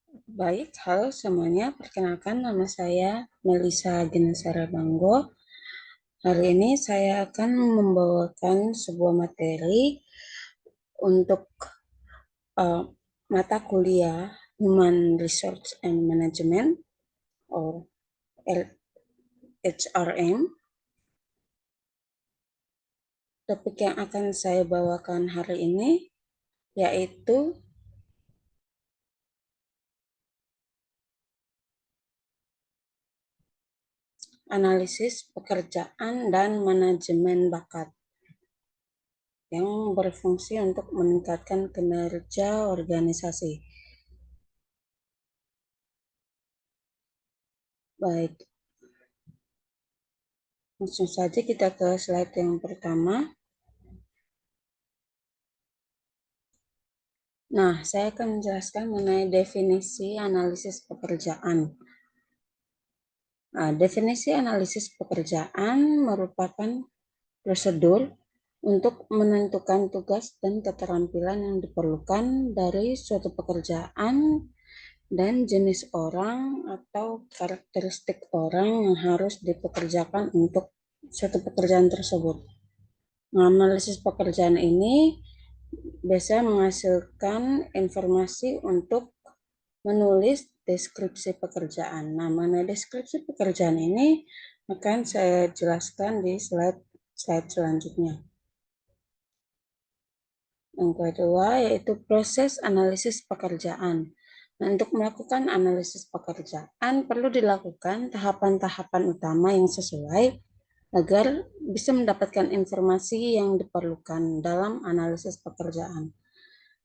Baik, halo semuanya. Perkenalkan, nama saya Melisa Ginesara Banggo. Hari ini saya akan membawakan sebuah materi untuk uh, mata kuliah Human Resource and Management or HRM. Topik yang akan saya bawakan hari ini yaitu analisis pekerjaan dan manajemen bakat yang berfungsi untuk meningkatkan kinerja organisasi. Baik, langsung saja kita ke slide yang pertama. Nah, saya akan menjelaskan mengenai definisi analisis pekerjaan. Nah, definisi analisis pekerjaan merupakan prosedur untuk menentukan tugas dan keterampilan yang diperlukan dari suatu pekerjaan dan jenis orang atau karakteristik orang yang harus dipekerjakan untuk suatu pekerjaan tersebut. Nah, analisis pekerjaan ini biasanya menghasilkan informasi untuk menulis deskripsi pekerjaan. Nah, mengenai deskripsi pekerjaan ini akan saya jelaskan di slide selanjutnya. Yang kedua yaitu proses analisis pekerjaan. Nah, untuk melakukan analisis pekerjaan perlu dilakukan tahapan-tahapan utama yang sesuai agar bisa mendapatkan informasi yang diperlukan dalam analisis pekerjaan.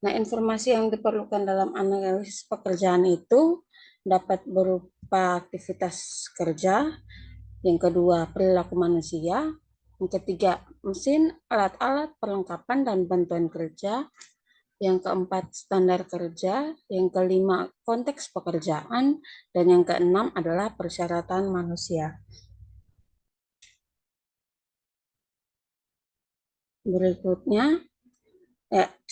Nah, informasi yang diperlukan dalam analisis pekerjaan itu dapat berupa aktivitas kerja, yang kedua perilaku manusia, yang ketiga mesin, alat-alat, perlengkapan dan bantuan kerja, yang keempat standar kerja, yang kelima konteks pekerjaan, dan yang keenam adalah persyaratan manusia. Berikutnya,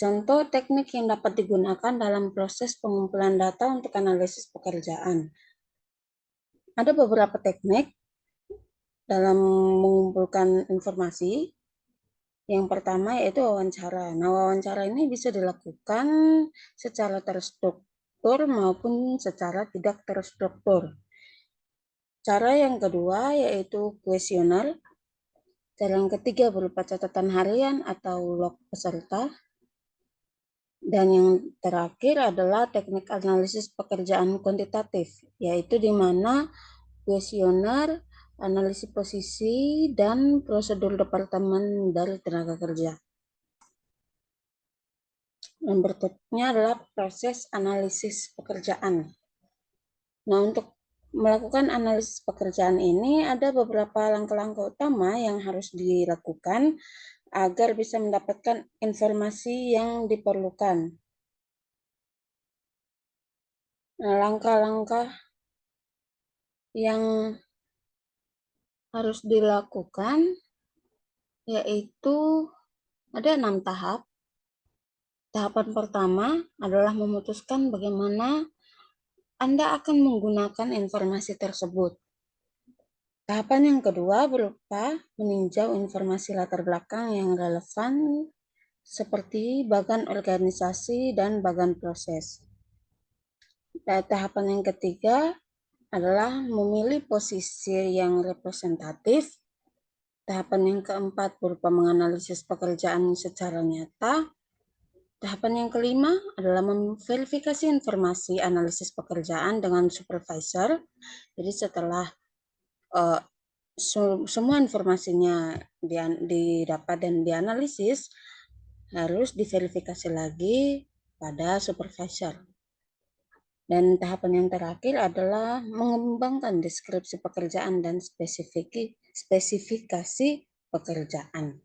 contoh teknik yang dapat digunakan dalam proses pengumpulan data untuk analisis pekerjaan. Ada beberapa teknik dalam mengumpulkan informasi. Yang pertama yaitu wawancara. Nah, wawancara ini bisa dilakukan secara terstruktur maupun secara tidak terstruktur. Cara yang kedua yaitu kuesioner. Cara yang ketiga berupa catatan harian atau log peserta. Dan yang terakhir adalah teknik analisis pekerjaan kuantitatif, yaitu di mana kuesioner, analisis posisi, dan prosedur departemen dari tenaga kerja. Yang berikutnya adalah proses analisis pekerjaan. Nah, untuk melakukan analisis pekerjaan ini ada beberapa langkah-langkah utama yang harus dilakukan agar bisa mendapatkan informasi yang diperlukan. Nah, langkah-langkah yang harus dilakukan yaitu ada 6 tahap. Tahapan pertama adalah memutuskan bagaimana Anda akan menggunakan informasi tersebut. Tahapan yang kedua berupa meninjau informasi latar belakang yang relevan seperti bagan organisasi dan bagan proses. Dan tahapan yang ketiga adalah memilih posisi yang representatif. Tahapan yang keempat berupa menganalisis pekerjaan secara nyata. Tahapan yang kelima adalah memverifikasi informasi analisis pekerjaan dengan supervisor. Jadi setelah semua informasinya didapat dan dianalisis, harus diverifikasi lagi pada supervisor. Dan tahapan yang terakhir adalah mengembangkan deskripsi pekerjaan dan spesifikasi pekerjaan.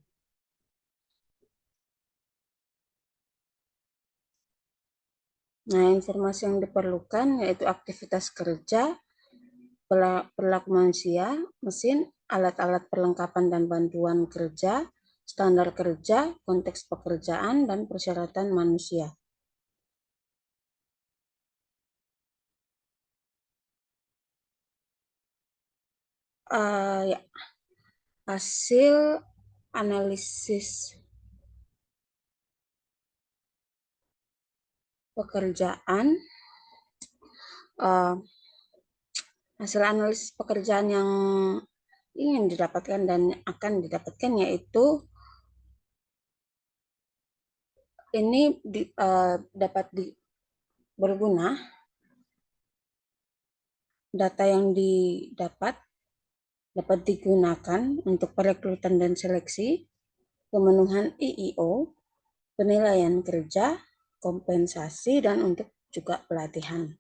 Nah, informasi yang diperlukan yaitu aktivitas kerja, perilaku manusia, mesin, alat-alat perlengkapan dan bantuan kerja, standar kerja, konteks pekerjaan, dan persyaratan manusia. Ya, hasil analisis pekerjaan, uh, hasil analisis pekerjaan yang ingin didapatkan dan akan didapatkan yaitu ini dapat berguna. Data yang didapat dapat digunakan untuk perekrutan dan seleksi, pemenuhan IIO, penilaian kerja, kompensasi, dan untuk juga pelatihan.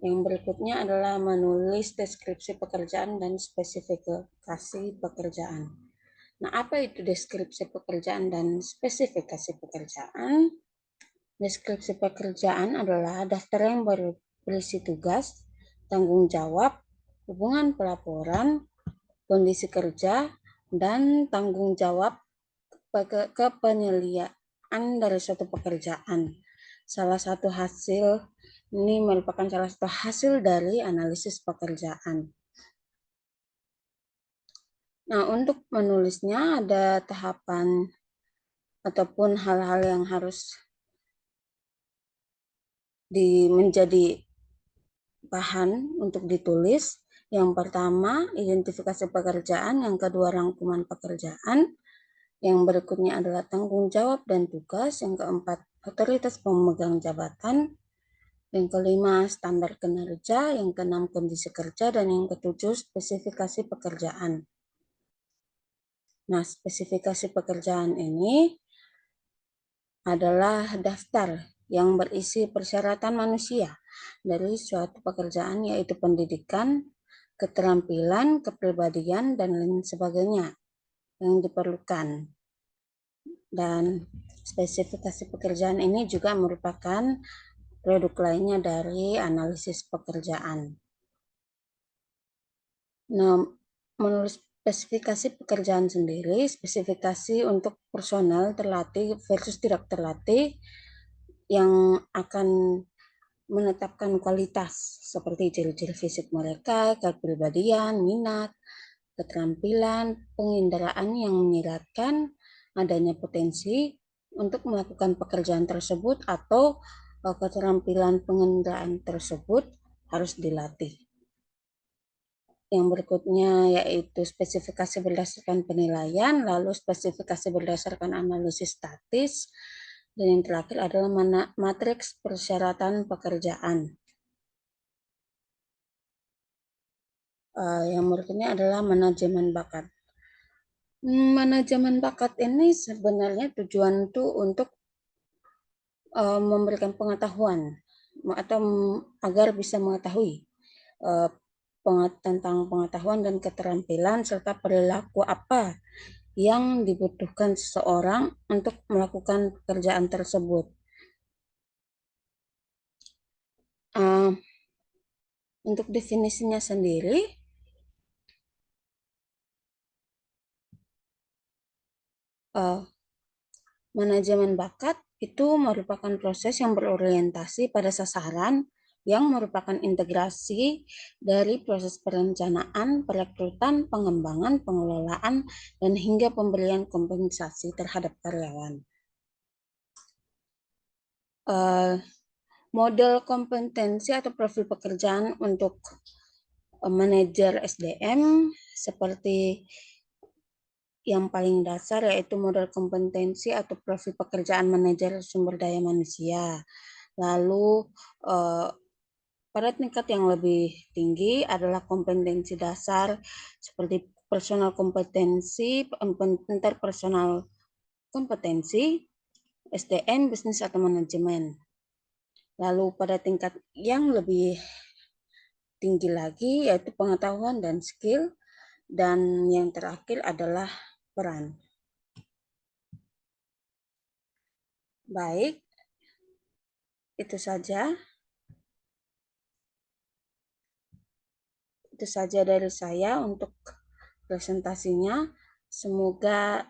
Yang berikutnya adalah menulis deskripsi pekerjaan dan spesifikasi pekerjaan. Nah, apa itu deskripsi pekerjaan dan spesifikasi pekerjaan? Deskripsi pekerjaan adalah daftar yang berisi tugas, tanggung jawab, hubungan pelaporan, kondisi kerja, dan tanggung jawab kepenyediaan dari suatu pekerjaan. Salah satu hasil ini merupakan salah satu hasil dari analisis pekerjaan. Nah, untuk menulisnya ada tahapan ataupun hal-hal yang harus menjadi bahan untuk ditulis. Yang pertama, identifikasi pekerjaan. Yang kedua, rangkuman pekerjaan. Yang berikutnya adalah tanggung jawab dan tugas. Yang keempat, otoritas pemegang jabatan. Yang kelima, standar kinerja. Yang keenam, kondisi kerja. Dan yang ketujuh, spesifikasi pekerjaan. Nah, spesifikasi pekerjaan ini adalah daftar yang berisi persyaratan manusia dari suatu pekerjaan, yaitu pendidikan, keterampilan, kepribadian, dan lain sebagainya yang diperlukan. Dan spesifikasi pekerjaan ini juga merupakan produk lainnya dari analisis pekerjaan. Nah, menulis spesifikasi pekerjaan sendiri, spesifikasi untuk personel terlatih versus tidak terlatih yang akan menetapkan kualitas seperti ciri-ciri fisik mereka, kepribadian, minat, keterampilan, penginderaan yang menyiratkan adanya potensi untuk melakukan pekerjaan tersebut atau keterampilan pengendaraan tersebut harus dilatih. Yang berikutnya yaitu spesifikasi berdasarkan penilaian, lalu spesifikasi berdasarkan analisis statis, dan yang terakhir adalah matriks persyaratan pekerjaan. Yang berikutnya adalah manajemen bakat. Manajemen bakat ini sebenarnya tujuan itu untuk memberikan pengetahuan atau agar bisa mengetahui tentang pengetahuan dan keterampilan serta perilaku apa yang dibutuhkan seseorang untuk melakukan pekerjaan tersebut. Untuk definisinya sendiri, manajemen bakat itu merupakan proses yang berorientasi pada sasaran yang merupakan integrasi dari proses perencanaan, perekrutan, pengembangan, pengelolaan, dan hingga pemberian kompensasi terhadap karyawan. Model kompetensi atau profil pekerjaan untuk manajer SDM seperti yang paling dasar yaitu model kompetensi atau profil pekerjaan manajer sumber daya manusia. Lalu pada tingkat yang lebih tinggi adalah kompetensi dasar seperti personal kompetensi, interpersonal kompetensi, SDM, bisnis atau manajemen. Lalu pada tingkat yang lebih tinggi lagi yaitu pengetahuan dan skill, dan yang terakhir adalah peran. Baik, itu saja. Itu saja dari saya untuk presentasinya. Semoga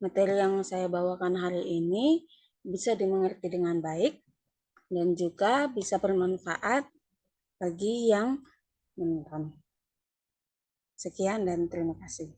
materi yang saya bawakan hari ini bisa dimengerti dengan baik dan juga bisa bermanfaat bagi yang menonton. Sekian dan terima kasih.